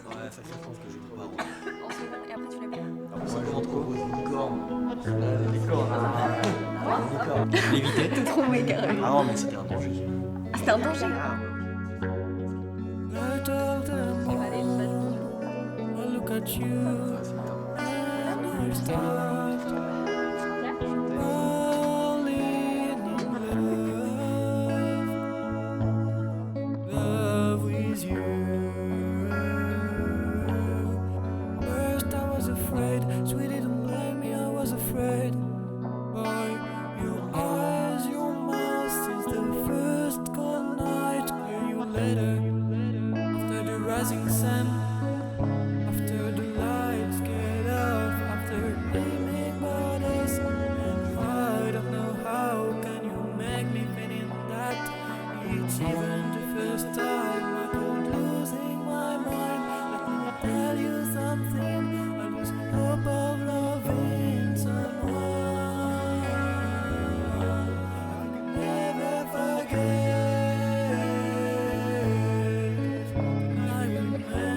Ouais, ça fait France que je peux pas. Et après tu l'as pris. Alors, ça comment trop une licorne. Des licornes. Une licorne. Je l'évitais. T'es trop méga. Ah non, mais c'était un danger. Ah, c'était un danger. Look at you, Ouais, c'est bien. and I start falling in love with you. First I was afraid, sweetie, don't blame me, I was afraid. By your eyes, your mouth, since the first cold night, clear you later. After the rising sun, after the lights get off, after dreaming bodies, and I don't know how can you make me feel in that. It's even the first time I could losing my mind. Let me tell you something, I lose hope of loving someone. I could never forget I remain.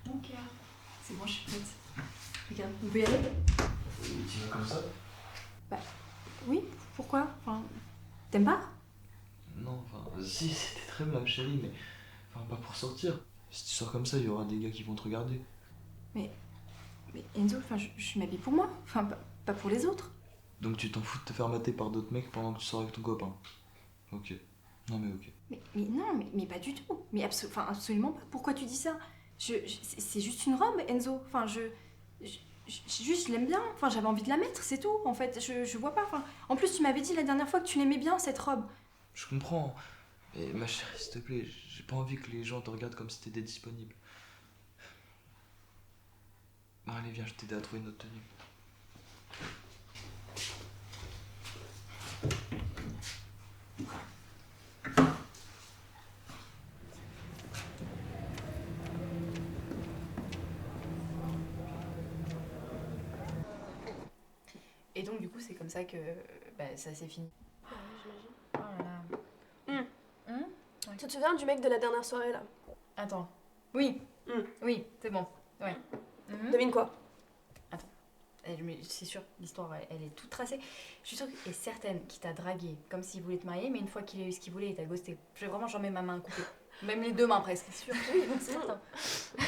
Mon cœur. C'est bon, je suis prête. Regarde, on peut y aller? Tu veux comme ça? Oui, pourquoi? Enfin, t'aimes pas? Non, enfin, si, c'était très bien, chérie, mais. Enfin, pas pour sortir. Si tu sors comme ça, il y aura des gars qui vont te regarder. Mais Enzo, enfin, je m'habille pour moi. Enfin, pas pour les autres. Donc tu t'en fous de te faire mater par d'autres mecs pendant que tu sors avec ton copain. Ok. Non, mais ok. Mais non, mais pas du tout. Mais absolument pas. Pourquoi tu dis ça? C'est juste une robe, Enzo. Enfin, juste, je l'aime bien. Enfin, j'avais envie de la mettre, c'est tout. En fait, je vois pas. Enfin, en plus, tu m'avais dit la dernière fois que tu l'aimais bien, cette robe. Je comprends. Mais ma chérie, s'il te plaît, j'ai pas envie que les gens te regardent comme si t'étais disponible. Bon, allez, viens, je t'aide à trouver une autre tenue. Et donc, du coup, c'est comme ça que ça s'est fini. J'imagine. Oh là là. Tu te souviens du mec de la dernière soirée là? Attends. Oui. Hmm. Oui, c'est bon. Ouais. Devine quoi? Mais c'est sûr, l'histoire, elle est toute tracée. Je suis sûre et certaine qu'il t'a dragué comme s'il voulait te marier, mais une fois qu'il a eu ce qu'il voulait, il t'a ghosté. J'en mets ma main coupée. Même les deux mains presque. Sûr, oui, c'est certain.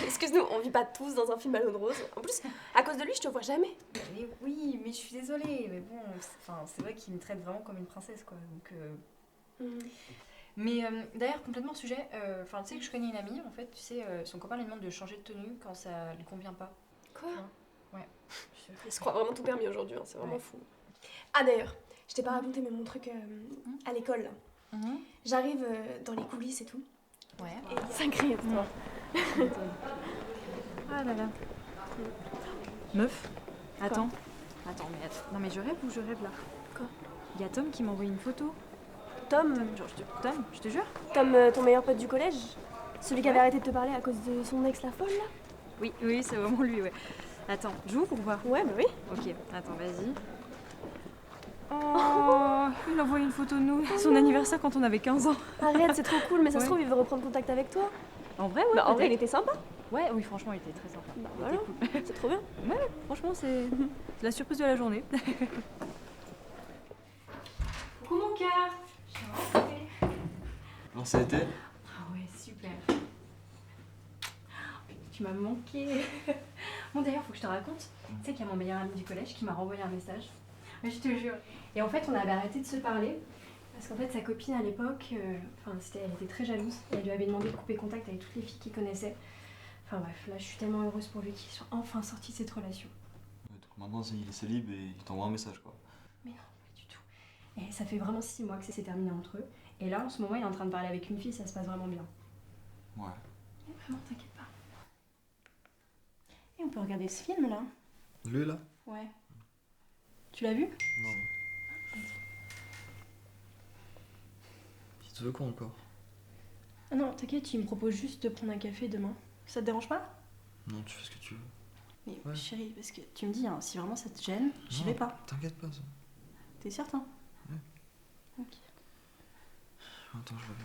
Excuse-nous, on vit pas tous dans un film à l'eau de rose. En plus, à cause de lui, je te vois jamais. Mais oui, mais je suis désolée. Mais bon, c'est vrai qu'il me traite vraiment comme une princesse, quoi. Donc, Mais d'ailleurs, complètement sujet. Tu sais que je connais une amie, en fait, tu sais, son copain lui demande de changer de tenue quand ça lui convient pas. Quoi? Ouais. Il se croit vraiment tout permis aujourd'hui, hein, c'est vraiment Ouais. fou. Ah d'ailleurs, je t'ai pas raconté, mais mon truc à l'école là. J'arrive dans les coulisses et tout. Ouais. Et sacré histoire. Ah là là. Meuf, attends. Non mais je rêve ou je rêve là? Quoi? Il y a Tom qui m'a envoyé une photo. Tom, Tom, je te jure. Tom, ton meilleur pote du collège? Celui qui avait arrêté de te parler à cause de son ex la folle là? Oui, c'est vraiment lui, ouais. Attends, j'ouvre pour voir. Ouais, bah oui. Ok, attends, vas-y. Oh, il a envoyé une photo de nous, son anniversaire quand on avait 15 ans. Arrête, c'est trop cool, mais ça se Ouais. trouve, il veut reprendre contact avec toi. En vrai, ouais. Bah en vrai, il peut-être. était sympa. Ouais, oui, franchement, il était très sympa. Bah Il voilà, était cool. c'est trop bien. Ouais, franchement, c'est la surprise de la journée. Coucou mon cœur. Alors ça a été? Ah ouais, super. Tu m'as manqué. Bon d'ailleurs, faut que je te raconte. Tu sais qu'il y a mon meilleur ami du collège qui m'a renvoyé un message. Mais je te jure. Et en fait, on avait arrêté de se parler. Parce qu'en fait, sa copine à l'époque, elle était très jalouse. Et elle lui avait demandé de couper contact avec toutes les filles qu'il connaissait. Enfin bref, là je suis tellement heureuse pour lui qu'il soit enfin sorti de cette relation. Ouais, donc maintenant, il est célib et il t'envoie un message, quoi. Mais non, pas du tout. Et ça fait vraiment 6 mois que ça s'est terminé entre eux. Et là, en ce moment, il est en train de parler avec une fille, ça se passe vraiment bien. Ouais. Mais vraiment, t'inquiète pas. Et on peut regarder ce film là? Lui, là? Ouais. Tu l'as vu? Non. Tu veux quoi encore? Ah non, t'inquiète, il me propose juste de prendre un café demain. Ça te dérange pas? Non, tu fais ce que tu veux. Mais Ouais. chérie, parce que tu me dis, hein, si vraiment ça te gêne, j'y Non, vais pas. T'inquiète pas, ça. T'es certain? Ouais. Ok. Attends, je reviens.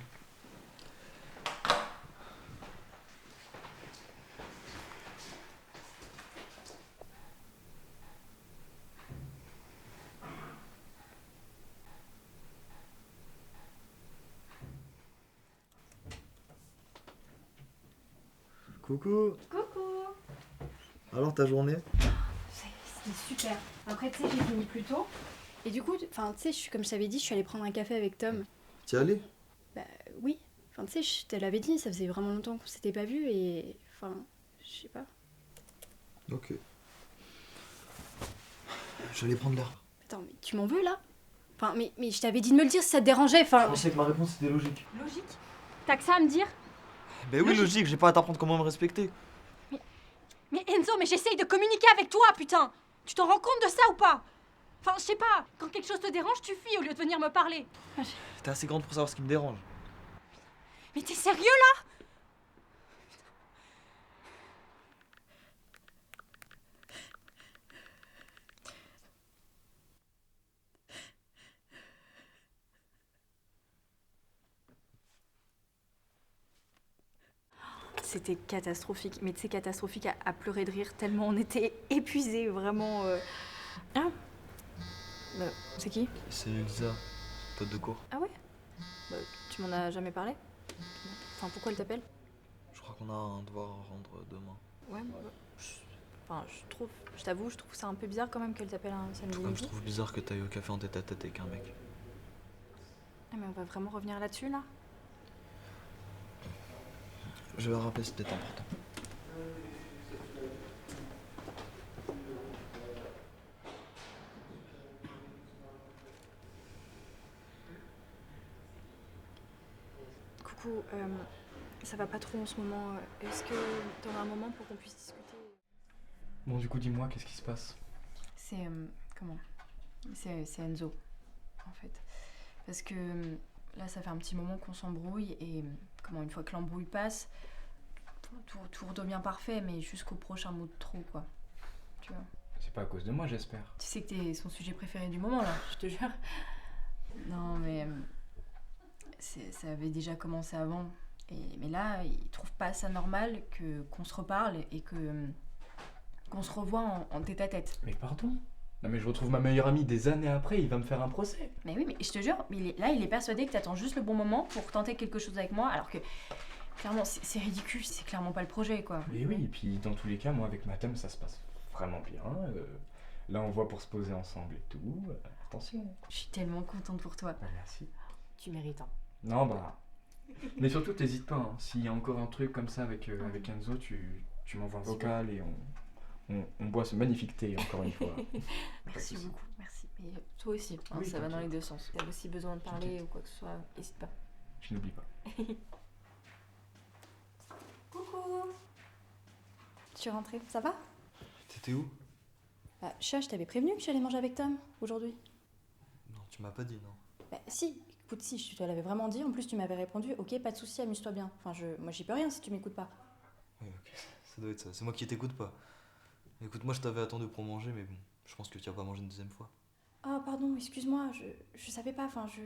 Coucou. Coucou. Alors ta journée? C'était super. Après, tu sais, j'ai fini plus tôt. Et du coup, enfin, tu sais, comme je t'avais dit, je suis allée prendre un café avec Tom. T'y es allé? Oui. Enfin, tu sais, je te l'avais dit, ça faisait vraiment longtemps qu'on s'était pas vus et... Enfin, je sais pas. Ok. J'allais prendre l'air. Attends, mais tu m'en veux, là? Enfin, mais je t'avais dit de me le dire si ça te dérangeait, enfin... Je sais que ma réponse était logique. Logique? T'as que ça à me dire? Ben oui, logique, j'ai pas à t'apprendre comment me respecter. Mais Enzo, mais j'essaye de communiquer avec toi, putain! Tu t'en rends compte de ça ou pas? Enfin, je sais pas, quand quelque chose te dérange, tu fuis au lieu de venir me parler. T'es assez grande pour savoir ce qui me dérange. Mais t'es sérieux, là? C'était catastrophique, mais tu sais, catastrophique à pleurer de rire, tellement on était épuisés, vraiment... Ah c'est qui? C'est Elisa, pote de cours. Ah ouais? Tu m'en as jamais parlé? Enfin, pourquoi elle t'appelle? Je crois qu'on a un devoir à rendre demain. Ouais, je t'avoue, je trouve ça un peu bizarre quand même qu'elle t'appelle un samedi Comme je midi. trouve bizarre que t'ailles au café en tête à tête avec un mec. Ah, mais on va vraiment revenir là-dessus, là? Je vais rappeler, c'est peut-être important. Coucou, ça va pas trop en ce moment. Est-ce que t'auras un moment pour qu'on puisse discuter? Bon, du coup, dis-moi, qu'est-ce qui se passe? C'est... comment? C'est Enzo, en fait. Parce que là, ça fait un petit moment qu'on s'embrouille et une fois que l'embrouille passe, tout redevient parfait, mais jusqu'au prochain mot de trop, quoi. Tu vois? C'est pas à cause de moi, j'espère. Tu sais que t'es son sujet préféré du moment, là, je te jure. Non, mais... ça avait déjà commencé avant. Mais là, il trouve pas ça normal qu'on se reparle et qu'on se revoie en tête à tête. Mais pardon? Non mais je retrouve ma meilleure amie des années après, il va me faire un procès. Mais oui, mais je te jure, il est persuadé que t'attends juste le bon moment pour tenter quelque chose avec moi, alors que clairement, c'est ridicule, c'est clairement pas le projet, quoi. Mais oui, et puis dans tous les cas, moi avec madame, ça se passe vraiment bien. Là, on voit pour se poser ensemble et tout. Attention. Je suis tellement contente pour toi. Bah, merci. Tu mérites, hein. Non, bah... Mais surtout, t'hésites pas, hein. S'il y a encore un truc comme ça avec Enzo, tu m'envoies un vocal et on boit ce magnifique thé, encore une fois. Merci beaucoup, merci. Mais toi aussi, hein, Oui, ça va dans les t'inquiète. deux sens. T'as aussi besoin de parler ou quoi que ce soit, n'hésite pas. Je n'oublie pas. Coucou. Tu es rentrée, ça va? T'étais où? Je t'avais prévenu que j'allais manger avec Tom aujourd'hui. Non, tu m'as pas dit, non. Si, écoute, si, je te l'avais vraiment dit. En plus, tu m'avais répondu, ok, pas de souci, amuse-toi bien. Enfin, moi, j'y peux rien si tu m'écoutes pas. Oui, ok, ça doit être ça. C'est moi qui t'écoute pas. Écoute, moi je t'avais attendu pour manger, mais bon, je pense que tu vas pas manger une deuxième fois. Ah, pardon, excuse-moi, je savais pas, enfin, je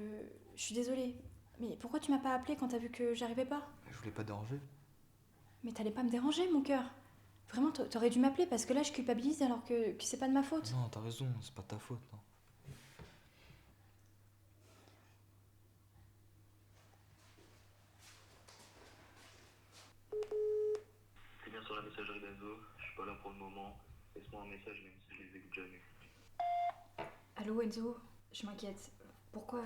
suis désolée. Mais pourquoi tu m'as pas appelé quand t'as vu que j'arrivais pas? Je voulais pas te déranger. Mais t'allais pas me déranger, mon cœur. Vraiment, t'aurais dû m'appeler parce que là, je culpabilise alors que c'est pas de ma faute. Non, t'as raison, c'est pas de ta faute, non. C'est bien sur la messagerie d'Enzo, je suis pas là pour le moment. Laisse-moi un message même si je les écoute jamais. Allô, Enzo, je m'inquiète. Pourquoi?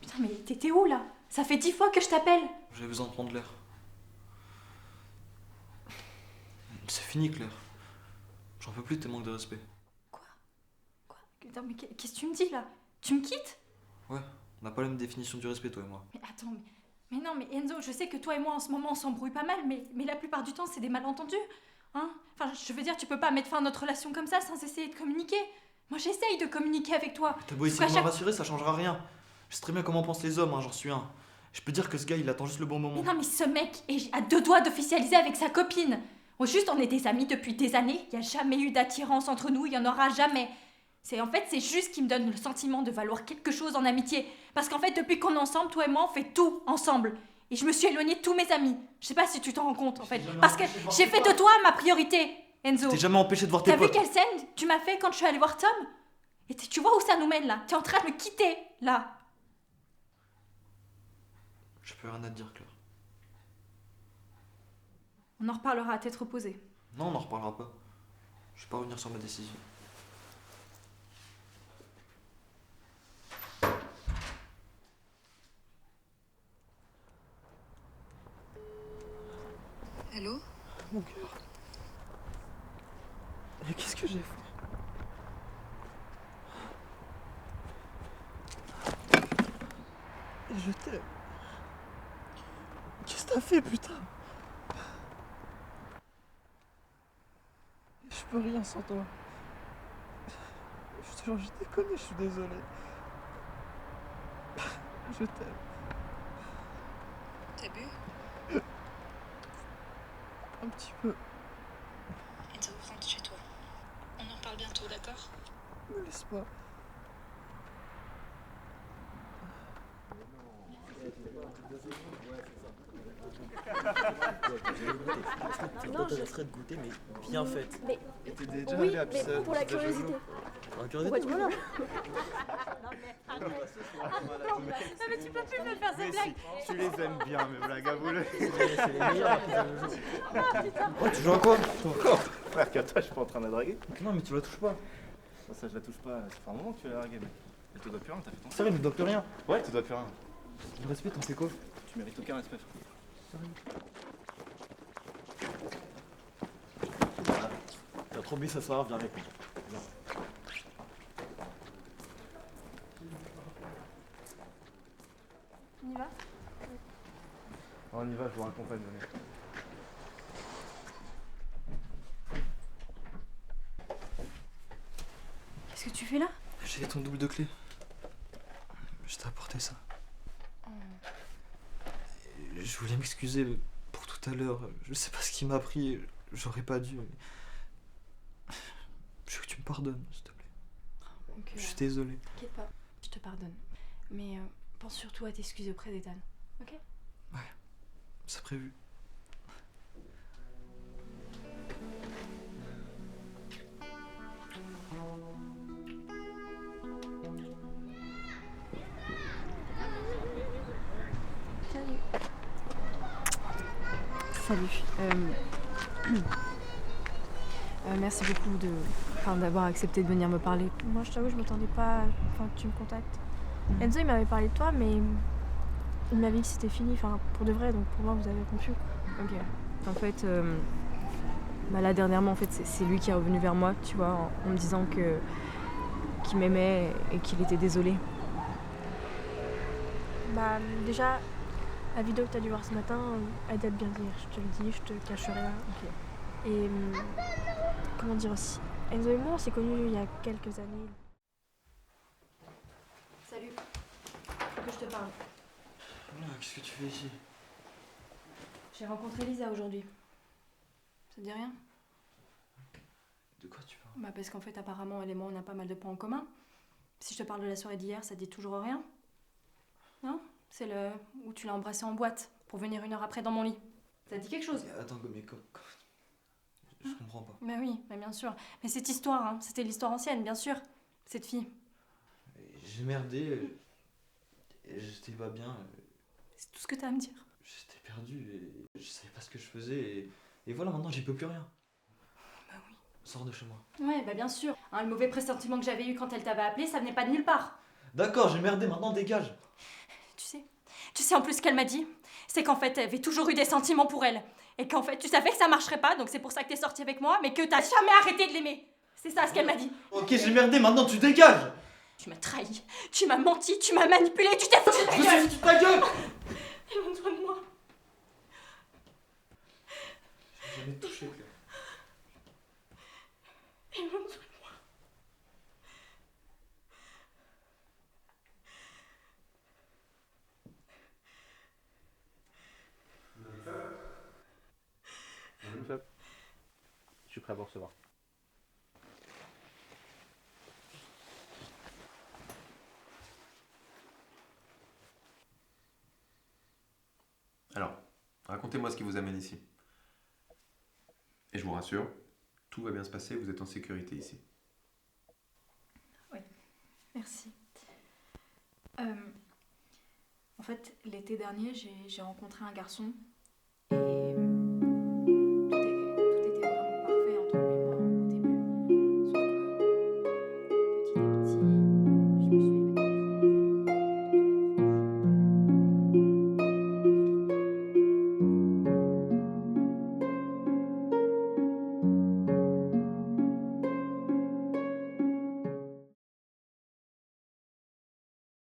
Putain, mais t'étais où là? Ça fait 10 fois que je t'appelle. J'avais besoin de prendre l'air. C'est fini, Claire. J'en peux plus de tes manques de respect. Quoi? Attends, mais qu'est-ce que tu me dis là? Tu me quittes? Ouais, on n'a pas la même définition du respect, toi et moi. Mais attends, mais non, mais Enzo, je sais que toi et moi en ce moment on s'embrouille pas mal, mais la plupart du temps c'est des malentendus. Hein? Enfin, je veux dire, tu peux pas mettre fin à notre relation comme ça sans essayer de communiquer. Moi j'essaye de communiquer avec toi. T'as beau essayer de me rassurer, ça changera rien. Je sais très bien comment pensent les hommes, hein, j'en suis un. Je peux dire que ce gars, il attend juste le bon moment. Mais non, mais ce mec est à 2 doigts d'officialiser avec sa copine. On est des amis depuis des années. Il n'y a jamais eu d'attirance entre nous. Il n'y en aura jamais. C'est juste qu'il me donne le sentiment de valoir quelque chose en amitié. Parce qu'en fait, depuis qu'on est ensemble, toi et moi, on fait tout ensemble. Et je me suis éloignée de tous mes amis. Je sais pas si tu t'en rends compte, en fait. Parce que j'ai fait de toi ma priorité, Enzo. T'es jamais empêché de voir tes T'as vu potes. quelle scène tu m'as fait quand je suis allée voir Tom? Et tu vois où ça nous mène, là? T'es en train de me quitter, là. Je peux rien à te dire, Claire. On en reparlera à tête reposée. Non, on n'en reparlera pas. Je vais pas revenir sur ma décision. Allô? Mon cœur. Mais qu'est-ce que j'ai fait? Je t'aime. Qu'est-ce que t'as fait, putain? Je peux rien sans toi. Je te jure, je déconne, je suis désolé. Je t'aime. T'as bu? Un petit peu. Enzo, rentre chez toi. On en reparle bientôt, d'accord? Me laisse pas. Non, je laisserais de goûter, mais bien faite. Mais T'es déjà oui, allé à mais Pisa- pour la Pizza Jojo? curiosité. Pour la Pourquoi curiosité? tu m'en as? Mais tu peux plus me faire cette blague. Tu les aimes bien, mes blagues à voler. C'est les meilleurs à Pizza Jojo. Ouais, tu joues à quoi? Encore? Frère, toi, je suis pas en train de la draguer. Non, mais tu la touches pas. Ça, je la touche pas. Ça fait un moment que tu l'as draguée, mec. Elle te doit plus rien, t'as fait ton. Sérieux, ne doit plus rien. Ouais, elle te doit plus rien. Le respect, t'en fais quoi? Tu mérites aucun respect, frère. T'as trop bu ce soir, viens avec moi. Viens. On y va? On y va, je vous raccompagne, venez. Qu'est-ce que tu fais là? J'ai ton double de clé. Je t'ai apporté ça. Et je voulais m'excuser pour tout à l'heure. Je sais pas ce qui m'a pris. J'aurais pas dû. Mais... Je veux que tu me pardonnes, s'il te plaît. Donc, Je suis désolé. t'inquiète pas, je te pardonne. Mais pense surtout à t'excuser auprès d'Ethan. Ok? C'est prévu. Salut. Salut. Merci beaucoup d'avoir accepté de venir me parler. Moi, je t'avoue, je m'attendais pas que tu me contactes. Enzo, il m'avait parlé de toi, mais il m'avait dit que c'était fini, pour de vrai, donc pour moi, vous avez rompu. Ok. En fait, là, dernièrement, en fait, c'est lui qui est revenu vers moi, tu vois, en me disant qu'il m'aimait et qu'il était désolé. Bah, déjà, la vidéo que t'as dû voir ce matin, elle date bien d'hier, je te le dis, je te cache rien. Ok. Et comment dire aussi, Enzo et moi, on s'est connus il y a quelques années. Salut. Faut que je te parle. Qu'est-ce que tu fais ici? J'ai rencontré Lisa aujourd'hui. Ça te dit rien? De quoi tu parles? Bah parce qu'en fait, apparemment, elle et moi, on a pas mal de points en commun. Si je te parle de la soirée d'hier, ça te dit toujours rien? Non? C'est le où tu l'as embrassé en boîte pour venir 1 heure après dans mon lit. Ça te dit quelque chose? Attends, mais je comprends pas. Bah oui, bah bien sûr. Mais cette histoire, hein, c'était l'histoire ancienne, bien sûr. Cette fille. J'ai merdé. Et j'étais pas bien. C'est tout ce que t'as à me dire. J'étais perdu et je savais pas ce que je faisais. Et voilà, maintenant j'y peux plus rien. Bah oui. Sors de chez moi. Ouais, bah bien sûr. Hein, le mauvais pressentiment que j'avais eu quand elle t'avait appelé, ça venait pas de nulle part. D'accord, j'ai merdé, maintenant dégage. Tu sais en plus ce qu'elle m'a dit, c'est qu'en fait, elle avait toujours eu des sentiments pour elle. Et qu'en fait, tu savais que ça marcherait pas, donc c'est pour ça que t'es sortie avec moi, mais que t'as jamais arrêté de l'aimer. C'est ça ce qu'elle m'a dit. Ok, j'ai merdé, maintenant tu dégages. Tu m'as trahi, tu m'as menti, tu m'as manipulé, tu t'es foutu de Je ma me gueule. suis foutu de ta gueule. Éloigne-toi de moi. J'ai jamais touché, Claire. Éloigne-toi de moi. suis prêt à vous recevoir. Alors, racontez-moi ce qui vous amène ici. Et je vous rassure, tout va bien se passer, vous êtes en sécurité ici. Merci. En fait, l'été dernier, j'ai rencontré un garçon et